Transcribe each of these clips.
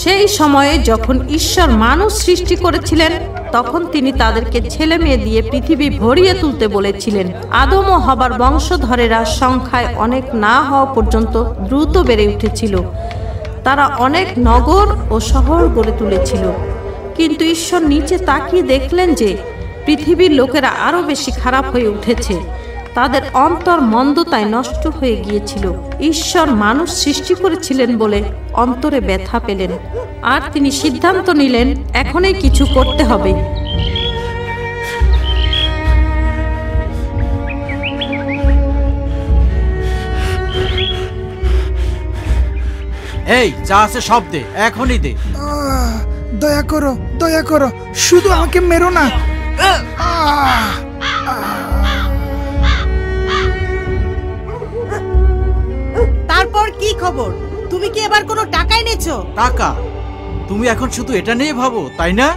সেই সময়ে যখন ঈশ্বর মানুষ সৃষ্টি করেছিলেন, তখন তিনি তাদেরকে ছেলে মেয়ে দিয়ে পৃথিবী ভরিয়ে তুলতে বলেছিলেন। আদম ও হবার বংশধরেরা সংখ্যায় অনেক না হওয়া পর্যন্ত দ্রুত বেড়ে উঠেছিল। তারা অনেক নগর ও শহর গড়ে তুলেছিল। কিন্তু ঈশ্বর নিচে তাকিয়ে দেখলেন যে পৃথিবীর লোকেরা আরো বেশি খারাপ হয়ে উঠেছে। তাদের অন্তর মন্দতায় নষ্ট হয়ে গিয়েছিল। ঈশ্বর মানুষ সৃষ্টি করেছিলেন বলে অন্তরে ব্যথা পেলেন, আর তিনি সিদ্ধান্ত নিলেন এখনই কিছু করতে হবে। এই যা আছে সব দে, এখনই দে। দয়া করো, দয়া করো, শুধু আমাকে মেরো না। তারপর কি খবর? তুমি কি এবার কোনো টাকা এনেছো? টাকা? তুমি এখন শুধু এটা নিয়ে ভাবো, তাই না?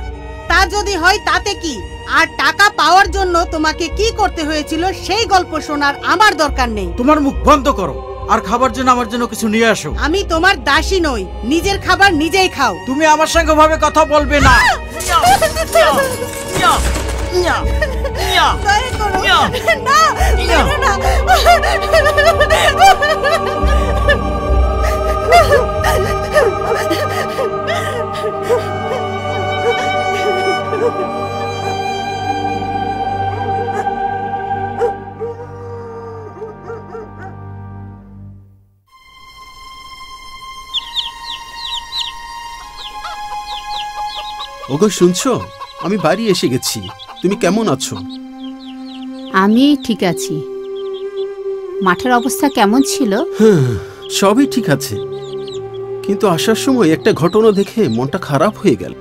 তা যদি হয় তাতে কি? আর টাকা পাওয়ার জন্য তোমাকে কি করতে হয়েছিল সেই গল্প শোনার আমার দরকার নেই। তোমার মুখ বন্ধ করো, আর খাবার জন্য আমার জন্য কিছু নিয়ে আসো। আমি তোমার দাসী নই, নিজের খাবার নিজেই খাও। তুমি আমার সঙ্গে ভাবে কথা বলবে না। দয়া করো, না, মেরো না। ওগো শুনছো, আমি বাড়ি এসে গেছি। তুমি কেমন আছো? আমি ঠিক আছি। মাঠের অবস্থা কেমন ছিল? হ্যাঁ, সবই ঠিক আছে, কিন্তু আসার সময় একটা ঘটনা দেখে মনটা খারাপ হয়ে গেল।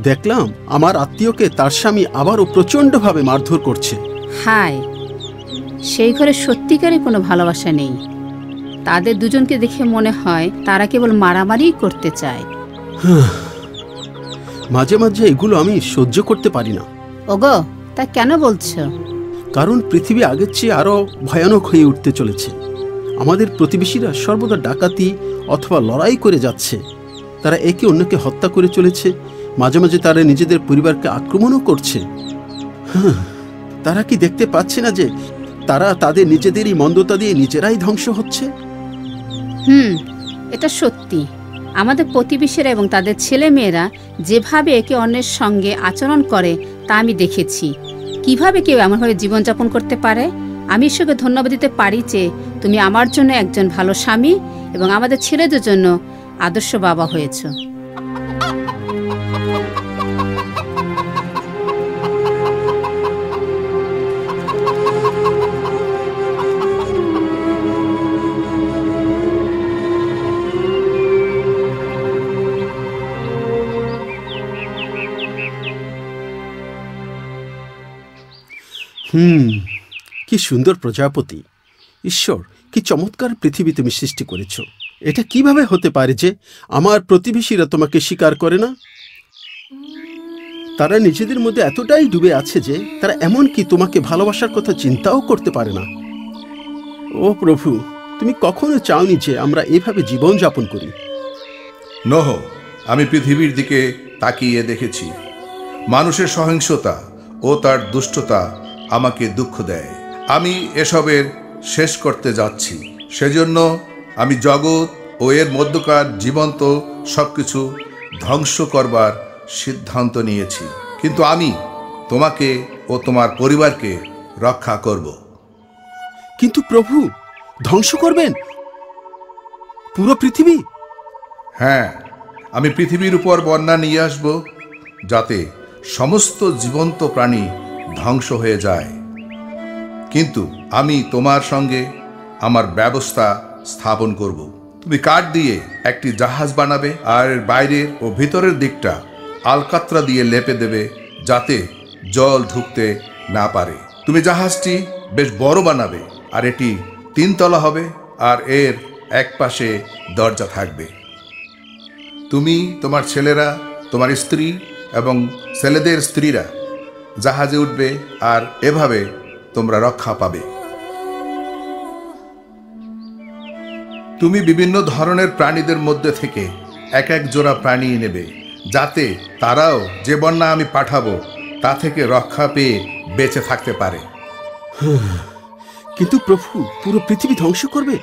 দেখলাম আমার আত্মীয়কে তার স্বামী আবারও প্রচণ্ডভাবে মারধর করছে। হায়, সেই ঘরে সত্যিকারে কোনো ভালোবাসা নেই। তাদের দুজনকে দেখে মনে হয় তারা কেবল মারামারি করতে চায়। মাঝে মাঝে এগুলো আমি সহ্য করতে পারি না। ওগো, তা কেন বলছো? কারণ পৃথিবী আগের চেয়ে আরো ভয়ানক হয়ে উঠতে চলেছে। আমাদের প্রতিবেশীরা সর্বদা ডাকাতি অথবা লড়াই করে যাচ্ছে। তারা একে অন্যকে হত্যা করে চলেছে। মাঝে মাঝে তারা নিজেদের পরিবারকে আক্রমণও করছে। তারা কি দেখতে পাচ্ছে না যে তারা তাদের নিজেদেরই মন্দতা দিয়ে নিজেরাই ধ্বংস হচ্ছে? এটা সত্যি। আমাদের প্রতিবেশীরা এবং তাদের ছেলে মেয়েরা যেভাবে একে অন্যের সঙ্গে আচরণ করে তা আমি দেখেছি। কিভাবে কেউ এমনভাবে জীবনযাপন করতে পারে? আমি ঈশ্বরকে ধন্যবাদ দিতে পারি যে তুমি আমার জন্য একজন ভালো স্বামী এবং আমাদের ছেলেদের জন্য আদর্শ বাবা হয়েছো। কি সুন্দর প্রজাপতি! ঈশ্বর, কি চমৎকার পৃথিবী তুমি সৃষ্টি করেছ। এটা কিভাবে হতে পারে যে আমার প্রতিবেশীরা তোমাকে স্বীকার করে না? তারা নিজেদের মধ্যে এতটাই ডুবে আছে যে তারা এমনকি তোমাকে ভালোবাসার কথা চিন্তাও করতে পারে না। ও প্রভু, তুমি কখনো চাওনি যে আমরা এভাবে জীবন যাপন করি। নোহ, আমি পৃথিবীর দিকে তাকিয়ে দেখেছি। মানুষের সহিংসতা ও তার দুষ্টতা আমাকে দুঃখ দেয়। আমি এসবের শেষ করতে যাচ্ছি। সেজন্য আমি জগৎ ও এর মধ্যকার জীবন্ত সবকিছু ধ্বংস করবার সিদ্ধান্ত নিয়েছি। কিন্তু আমি তোমাকে ও তোমার পরিবারকে রক্ষা করব। কিন্তু প্রভু, ধ্বংস করবেন পুরো পৃথিবী? হ্যাঁ, আমি পৃথিবীর উপর বন্যা নিয়ে আসব, যাতে সমস্ত জীবন্ত প্রাণী ধ্বংস হয়ে যায়। কিন্তু আমি তোমার সঙ্গে আমার ব্যবস্থা স্থাপন করব। তুমি কাঠ দিয়ে একটি জাহাজ বানাবে, আর বাইরের ও ভিতরের দিকটা আলকাতরা দিয়ে লেপে দেবে, যাতে জল ঢুকতে না পারে। তুমি জাহাজটি বেশ বড় বানাবে, আর এটি 3 তলা হবে, আর এর এক পাশে দরজা থাকবে। তুমি, তোমার ছেলেরা, তোমার স্ত্রী এবং ছেলেদের স্ত্রীরা জাহাজে উঠবে, আর এভাবে তোমরা রক্ষা পাবে। তুমি বিভিন্ন ধরনের প্রাণীদের মধ্যে থেকে এক এক জোড়া প্রাণী নেবে, যাতে তারাও যে বন্যা আমি পাঠাবো তা থেকে রক্ষা পেয়ে বেঁচে থাকতে পারে। কিন্তু প্রভু, পুরো পৃথিবী ধ্বংস করবে?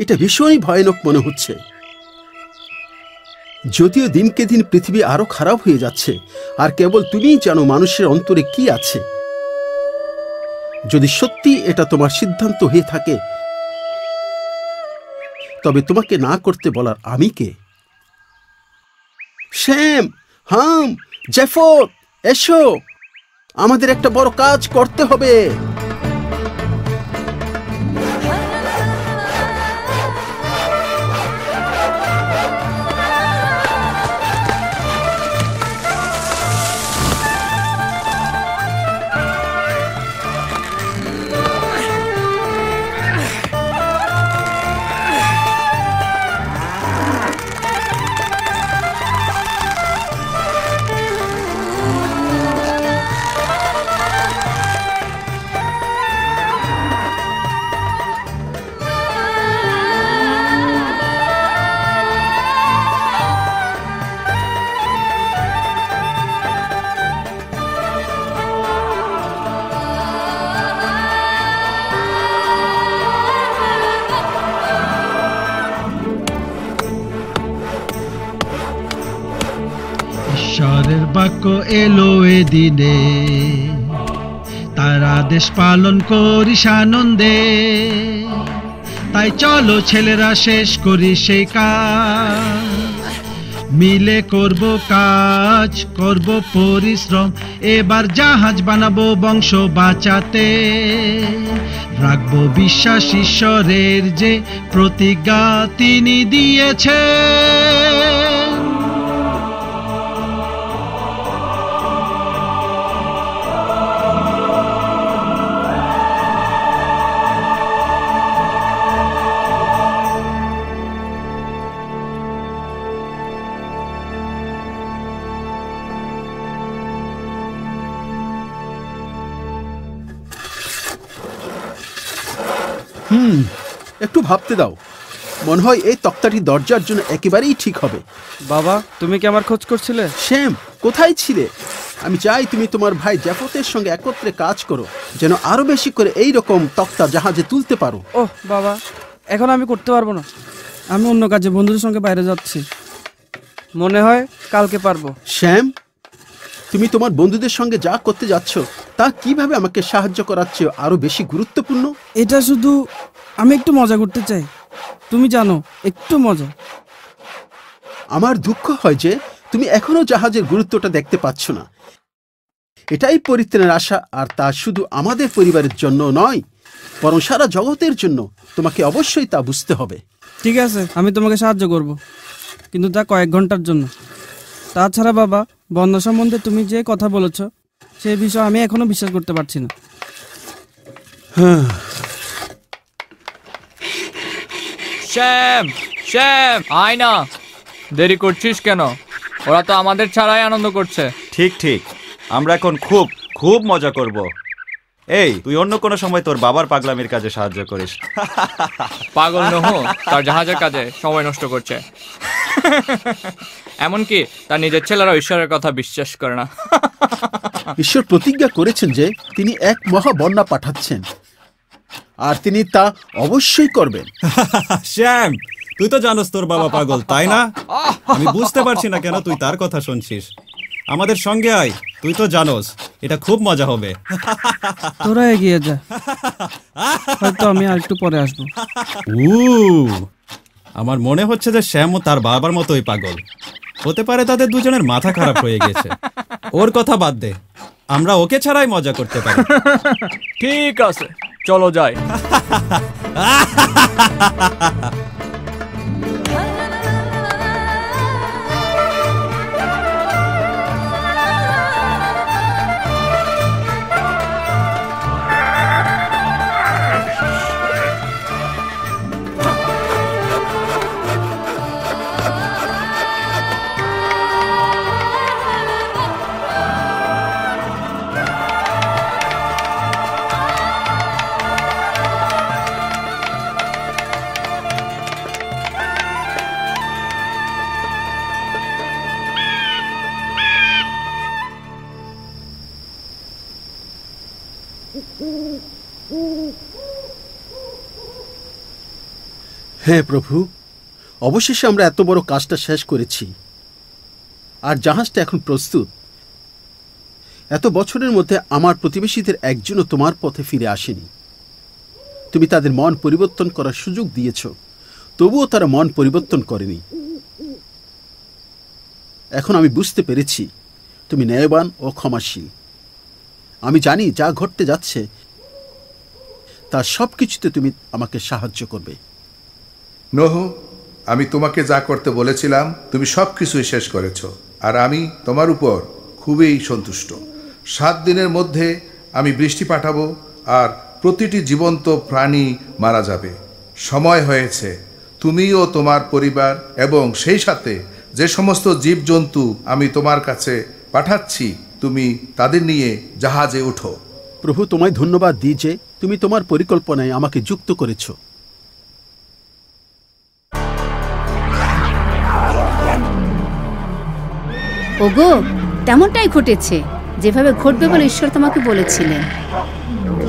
এটা ভীষণই ভয়ানক মনে হচ্ছে। যদিও দিনকে দিন পৃথিবী আরো খারাপ হয়ে যাচ্ছে, আর কেবল তুমিই জানো মানুষের অন্তরে কি আছে। যদি সত্যি এটা তোমার সিদ্ধান্ত হয়ে থাকে, তবে তোমাকে না করতে বলার আমি কে? শ্যাম, হাম, জেফর, এসো, আমাদের একটা বড় কাজ করতে হবে। ঈশ্বরের বাক্য এলো এ দিনে, তার আদেশ পালন করিস আনন্দে। তাই চলো ছেলেরা শেষ করি সেই কাজ, মিলে করব কাজ, করব পরিশ্রম। এবার জাহাজ বানাবো বংশ বাঁচাতে, রাখবো বিশ্বাস ঈশ্বরের যে প্রতিজ্ঞা তিনি দিয়েছে। একটু ভাবতে দাও, মনে হয় এই তক্তাটি দরজার জন্য একেবারেই ঠিক হবে। বাবা, তুমি কি আমার খোঁজ করছিলে? শ্যাম, কোথায় ছিলে? আমি চাই তুমি তোমার ভাই জেফতের সঙ্গে একত্রে কাজ করো, যেন আরো বেশি করে এই রকম তক্তা জাহাজে তুলতে পারো। ওহ বাবা, এখন আমি করতে পারবো না, আমি অন্য কাজে বন্ধুদের সঙ্গে বাইরে যাচ্ছি। মনে হয় কালকে পারবো। শ্যাম, তুমি তোমার বন্ধুদের সঙ্গে যা করতে যাচ্ছ তা কিভাবে আমাকে সাহায্য করার চেয়ে আরো বেশি গুরুত্বপূর্ণ। এটা শুধু আমি একটু মজা করতে চাই, তুমি জানো, একটু মজা। আমার দুঃখ হয় যে তুমি এখনো জাহাজের গুরুত্বটা দেখতে পাচ্ছ না। এটাই পরিত্রাণের আশা, আর তা শুধু আমাদের পরিবারের জন্য নয়, বরং সারা জগতের জন্য। তোমাকে অবশ্যই তা বুঝতে হবে। ঠিক আছে, আমি তোমাকে সাহায্য করব, কিন্তু তা কয়েক ঘন্টার জন্য। তাছাড়া বাবা, বন্যা সম্বন্ধে তুমি যে কথা বলেছ সেই বিষয়ে আমি এখনো বিশ্বাস করতে পারছি না। শ্যাম, শ্যাম, আয় না, দেরি করছিস কেন? ওরা তো আমাদের ছাড়াই আনন্দ করছে। ঠিক ঠিক, আমরা এখন খুব খুব মজা করব। এই, তুই অন্য কোনো সময় তোর বাবার পাগলামির কাজে সাহায্য করিস। পাগল নহু তার জাহাজের কাজে সময় নষ্ট করছে, এমনকি তার নিজের ছেলেরা ঈশ্বরের কথা বিশ্বাস করে না। ঈশ্বর প্রতিজ্ঞা করেছেন যে তিনি এক মহা বন্যা পাঠাচ্ছেন, আর তিনি তা অবশ্যই করবেন। শ্যাম, তুই তো জানোস তোর বাবা পাগল, তাই না? আমি বুঝতে পারছি না কেন তুই তার কথা শুনছিস। আমাদের সঙ্গে আয়, তুই তো জানোস এটা খুব মজা হবে। তোরা এগিয়ে যা, হয়তো আমি আর একটু পরে আসবো। আমার মনে হচ্ছে যে শ্যামও তার বাবার মতোই পাগল। হতে পারে তাদের দুজনের মাথা খারাপ হয়ে গেছে। ওর কথা বাদ দে, আমরা ওকে ছাড়াই মজা করতে পারি। ঠিক আছে, চলো যাই। হ্যাঁ প্রভু, অবশেষে আমরা এত বড় কাজটা শেষ করেছি, আর জাহাজটা এখন প্রস্তুত। এত বছরের মধ্যে আমার প্রতিবেশীদের একজনও তোমার পথে ফিরে আসেনি। তুমি তাদের মন পরিবর্তন করার সুযোগ দিয়েছ, তবুও তারা মন পরিবর্তন করেনি। এখন আমি বুঝতে পেরেছি তুমি ন্যায়বান ও ক্ষমাশীল। আমি জানি যা ঘটতে যাচ্ছে তার সব কিছুতে তুমি আমাকে সাহায্য করবে। নোহ, আমি তোমাকে যা করতে বলেছিলাম তুমি সব কিছুই শেষ করেছ, আর আমি তোমার উপর খুবই সন্তুষ্ট। 7 দিনের মধ্যে আমি বৃষ্টি পাঠাবো, আর প্রতিটি জীবন্ত প্রাণী মারা যাবে। সময় হয়েছে, তুমি ও তোমার পরিবার এবং সেই সাথে যে সমস্ত জীবজন্তু আমি তোমার কাছে পাঠাচ্ছি, তুমি তাদের নিয়ে জাহাজে ওঠো। প্রভু, তোমায় ধন্যবাদ দিই যে তুমি তোমার পরিকল্পনায় আমাকে যুক্ত করেছ। ওগো, তেমনটাই ঘটেছে, যেভাবে ঘটবে বলে ঈশ্বর তোমাকে বলেছিলেন।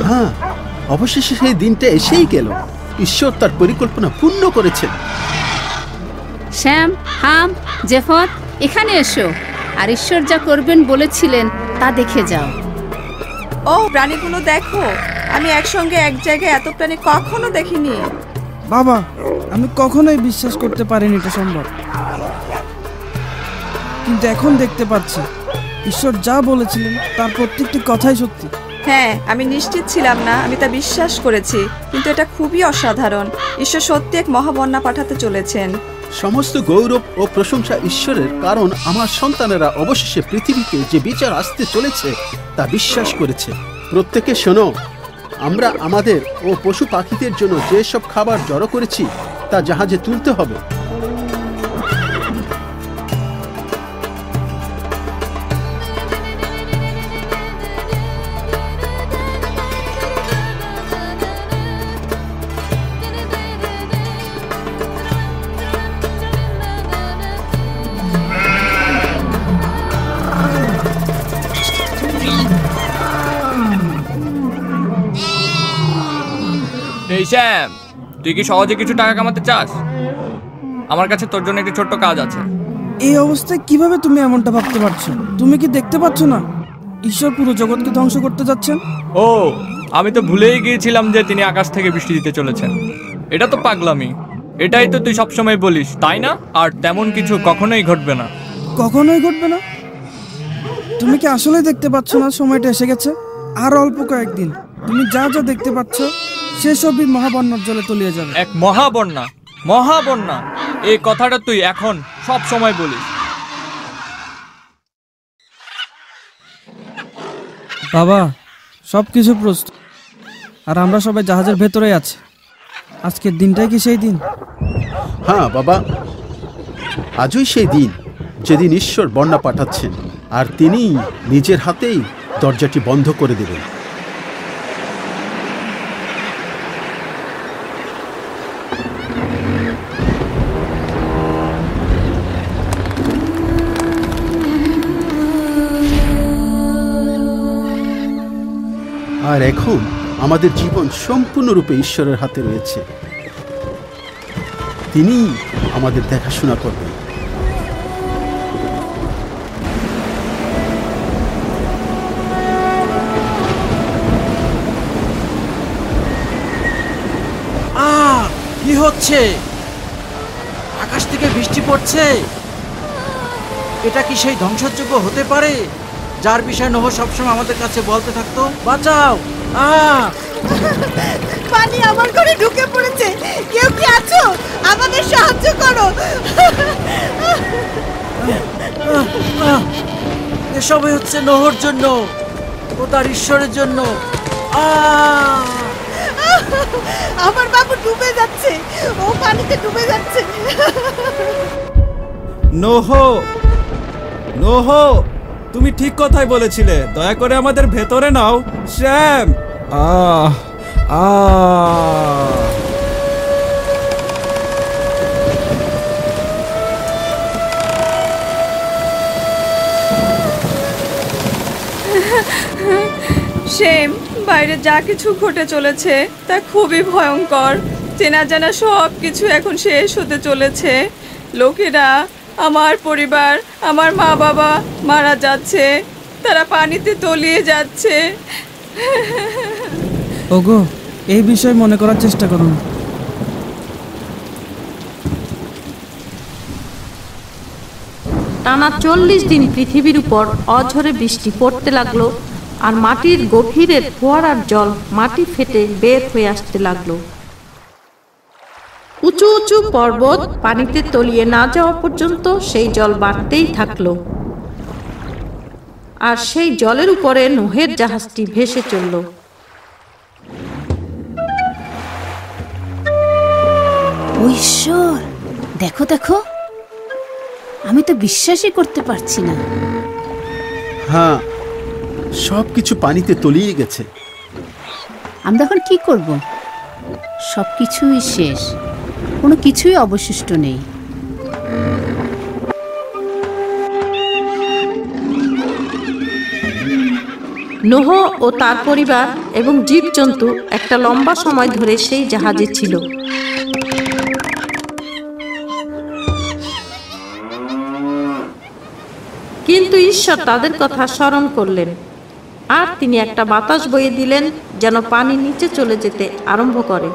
হ্যাঁ, অবশেষে সেই দিনটা এসেই গেল। ঈশ্বর তার পরিকল্পনা পূর্ণ করেছেন। শ্যাম, হাম, জেফত, এখানে এসো, আর ঈশ্বর যা করবেন বলেছিলেন তা দেখে যাও। ও প্রাণীগুলো দেখো, আমি একসঙ্গে এক জায়গায় এত প্রাণী কখনো দেখিনি। বাবা, আমি কখনোই বিশ্বাস করতে পারিনি এটা সম্ভব, কিন্তু এখন দেখতে পাচ্ছি ঈশ্বর যা বলেছিলেন তার প্রত্যেকটি কথাই সত্যি। হ্যাঁ, আমি নিশ্চিত ছিলাম না, আমি তা বিশ্বাস করেছি, কিন্তু এটা খুবই অসাধারণ। ঈশ্বর সত্যি এক মহাবন্যা পাঠাতে চলেছেন। সমস্ত গৌরব ও প্রশংসা ঈশ্বরের, কারণ আমার সন্তানেরা অবশেষে পৃথিবীতে যে বিচার আসতে চলেছে তা বিশ্বাস করেছে। প্রত্যেকে শোনো, আমরা আমাদের ও পশু পাখিদের জন্য যেসব খাবার জড়ো করেছি তা জাহাজে তুলতে হবে। এই শ্যাম, তুই কি সহজে কিছু টাকা কামাতে চাস? আমার কাছে তোর জন্য একটি ছোট্ট কাজ আছে। এই অবস্থায় কিভাবে তুমি এমনটা ভাবতে পারছো? তুমি কি দেখতে পাচ্ছ না ঈশ্বর পুরো জগৎকে ধ্বংস করতে যাচ্ছেন? ও, আমি তো ভুলেই গিয়েছিলাম যে তিনি আকাশ থেকে বৃষ্টি দিতে চলেছেন। এটা তো পাগলামি। এটাই তো তুই সবসময় বলিস, তাই না? আর তেমন কিছু কখনোই ঘটবে না। কখনোই ঘটবে না? তুমি কি আসলে দেখতে পাচ্ছ না সময়টা এসে গেছে? আর অল্প কয়েকদিন তুমি যা যা দেখতে পাচ্ছ সেসবই মহাবন্যার জলে তলিয়ে যাবে। এক মহাবন্যা? মহাবন্যা, এই কথাটা তুই এখন সব সময় বলিস। বাবা, সব কিছু প্রস্তুত, আর আমরা সবাই জাহাজের ভেতরেই আছি। আজকের দিনটাই কি সেই দিন? হ্যাঁ বাবা, আজই সেই দিন যেদিন ঈশ্বর বন্যা পাঠাচ্ছেন, আর তিনি নিজের হাতেই দরজাটি বন্ধ করে দেবেন। আর এখন আমাদের জীবন সম্পূর্ণরূপে ঈশ্বরের হাতে রয়েছে। তিনি আমাদের দেখাশোনা করবেন। কি হচ্ছে? আকাশ থেকে বৃষ্টি পড়ছে। এটা কি সেই ধ্বংসযোগ্য হতে পারে যার বিষয়ে নোহ সবসময় আমাদের কাছে বলতে থাকতো? বাঁচাও! পানি আমার ঘরে ঢুকে পড়েছে, কেউ কি আছো? আমাদের সাহায্য করো। এসবই হচ্ছে নোহর জন্য ও তার ঈশ্বরের জন্য। আমার বাবু ডুবে যাচ্ছে, ও পানিতে ডুবে যাচ্ছে। নোহ, নোহ, তুমি ঠিক কথাই বলেছিলে। দয়া করে আমাদের ভেতরে নাও। শ্যাম, শ্যাম, বাইরে যা কিছু ঘটে চলেছে তা খুবই ভয়ঙ্কর। চেনা জানা সব কিছু এখন শেষ হতে চলেছে। লোকেরা, আমার পরিবার, আমার মা বাবা মারা যাচ্ছে, তারা পানিতে তলিয়ে যাচ্ছে। ওগো, এই বিষয়ে মনে করার চেষ্টা করুন। টানা 40 দিন পৃথিবীর উপর অঝরে বৃষ্টি পড়তে লাগলো, আর মাটির গভীরের ফোয়ারার জল মাটি ফেটে বের হয়ে আসতে লাগলো। উঁচু উঁচু পর্বত পানিতে তলিয়ে না যাওয়া পর্যন্ত সেই জল বাড়তেই থাকলো, আর সেই জলের উপরে নোহের জাহাজটি ভেসে চলল। ও ঈশ্বর, দেখো দেখো, আমি তো বিশ্বাসই করতে পারছি না। হ্যাঁ, সব কিছু পানিতে তলিয়ে গেছে। আমরা এখন কি করব? সব কিছুই শেষ, কোনো কিছুই অবশিষ্ট নেই। নোহ ও তার পরিবার এবং জীবজন্তু একটা লম্বা সময় ধরে সেই জাহাজে ছিল। কিন্তু ঈশ্বর তাদের কথা স্মরণ করলেন, আর তিনি একটা বাতাস বইয়ে দিলেন যেন পানি নিচে চলে যেতে আরম্ভ করে।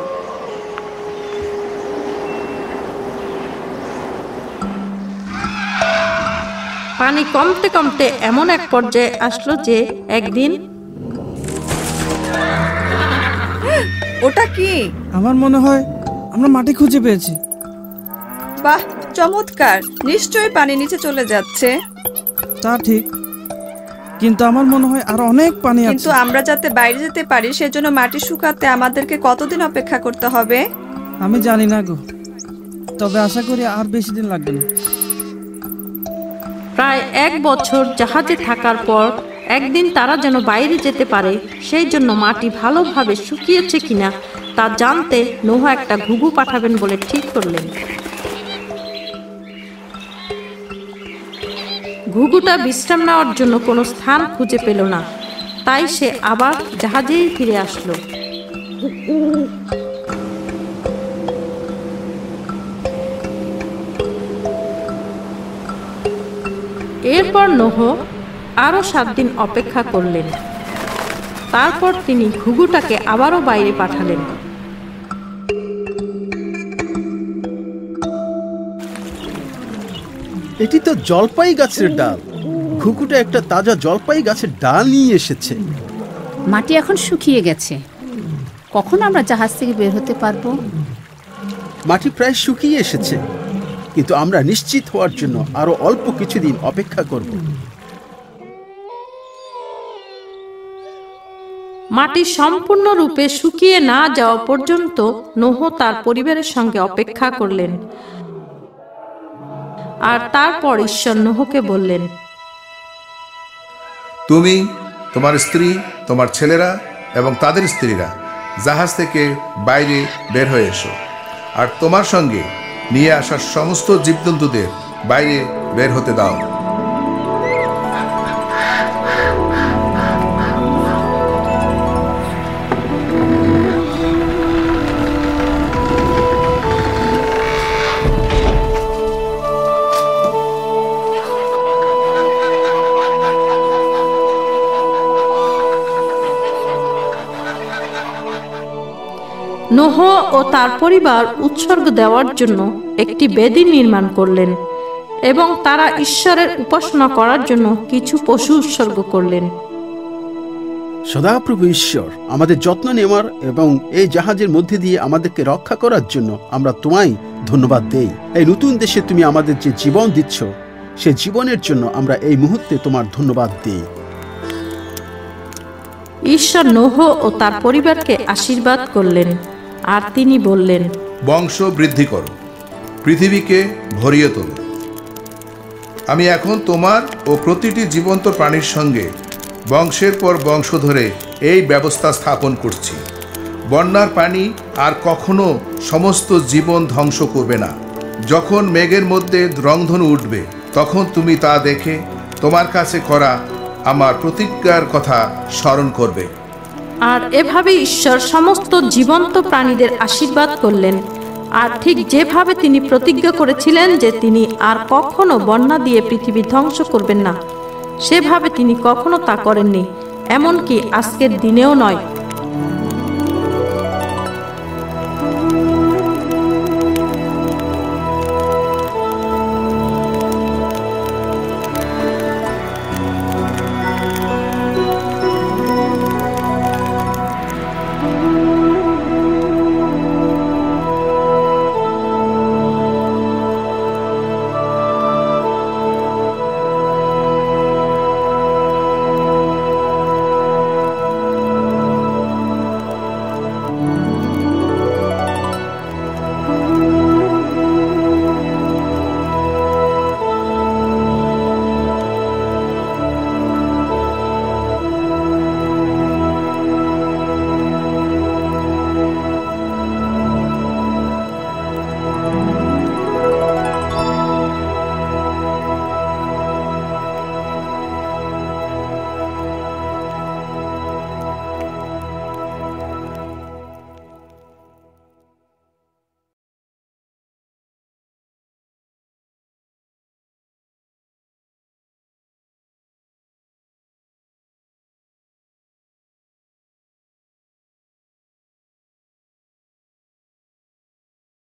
পানি কমতে কমতে এমন এক পর্যায়ে আসলো যে একদিন। ওটা কি? আমার মনে হয় আমরা মাটি খুঁজে পেয়েছি। বাহ, চমৎকার! নিশ্চয়ই পানি নিচে চলে যাচ্ছে। তা ঠিক, কিন্তু আমার মনে হয় আরো অনেক পানি আছে। কিন্তু আমরা যাতে বাইরে যেতে পারি সেজন্য মাটি শুকাতে আমাদেরকে কতদিন অপেক্ষা করতে হবে? আমি জানি না গো, তবে আশা করি আর বেশি দিন লাগবে না। প্রায় 1 বছর জাহাজে থাকার পর একদিন তারা যেন বাইরে যেতে পারে, সেই জন্য মাটি ভালোভাবে শুকিয়েছে কিনা তা জানতে নোহ একটা ঘুঘু পাঠাবেন বলে ঠিক করলেন। ঘুঘুটা বিশ্রাম নেওয়ার জন্য কোনো স্থান খুঁজে পেল না, তাই সে আবার জাহাজেই ফিরে আসলো। এরপর নোহ আরো 7 দিন অপেক্ষা করলেন। তারপর তিনি ঘুঘুটাকে আবারও বাইরে পাঠালেন। এটি তো জলপাই গাছের ডাল। ঘুঘুটা একটা তাজা জলপাই গাছের ডাল নিয়ে এসেছে। মাটি এখন শুকিয়ে গেছে, কখন আমরা জাহাজ থেকে বের হতে পারবো? মাটি প্রায় শুকিয়ে এসেছে, কিন্তু আমরা নিশ্চিত হওয়ার জন্য আরো অল্প কিছুদিন অপেক্ষা করব। মাটি সম্পূর্ণরূপে শুকিয়ে না যাওয়া পর্যন্ত নোহ তার পরিবারের সঙ্গে অপেক্ষা করলেন। আর তারপর ঈশ্বর নোহকে বললেন, তুমি, তোমার স্ত্রী, তোমার ছেলেরা এবং তাদের স্ত্রীরা জাহাজ থেকে বাইরে বের হয়ে এসো, আর তোমার সঙ্গে নিয়ে আসা সমস্ত জীবজন্তুদের বাইরে বের হতে দাও। নোহ ও তার পরিবার উৎসর্গ দেওয়ার জন্য একটি বেদি নির্মাণ করলেন এবং তারা ঈশ্বরের উপাসনা করার জন্য কিছু পশু উৎসর্গ করলেন। সদাপ্রভু ঈশ্বর, আমাদের যত্ন নেওয়ার এবং এই জাহাজের মধ্যে দিয়ে আমাদেরকে রক্ষা করার জন্য আমরা তোমায় ধন্যবাদ দেই। এই নতুন দেশে তুমি আমাদের যে জীবন দিচ্ছ, সেই জীবনের জন্য আমরা এই মুহূর্তে তোমার ধন্যবাদ দিই। ঈশ্বর নোহ ও তার পরিবারকে আশীর্বাদ করলেন, আর তিনি বললেন, বংশ বৃদ্ধি করো, পৃথিবীকে ভরিয়ে তোলো। আমি এখন তোমার ও প্রতিটি জীবন্ত প্রাণীর সঙ্গে বংশের পর বংশ ধরে এই ব্যবস্থা স্থাপন করছি। বন্যার পানি আর কখনো সমস্ত জীবন ধ্বংস করবে না। যখন মেঘের মধ্যে রংধনু উঠবে, তখন তুমি তা দেখে তোমার কাছে করা আমার প্রতিজ্ঞার কথা স্মরণ করবে। আর এভাবে ঈশ্বর সমস্ত জীবন্ত প্রাণীদের আশীর্বাদ করলেন। আর ঠিক যেভাবে তিনি প্রতিজ্ঞা করেছিলেন যে তিনি আর কখনো বন্যা দিয়ে পৃথিবী ধ্বংস করবেন না, সেভাবে তিনি কখনো তা করেননি, এমনকি আজকের দিনেও নয়।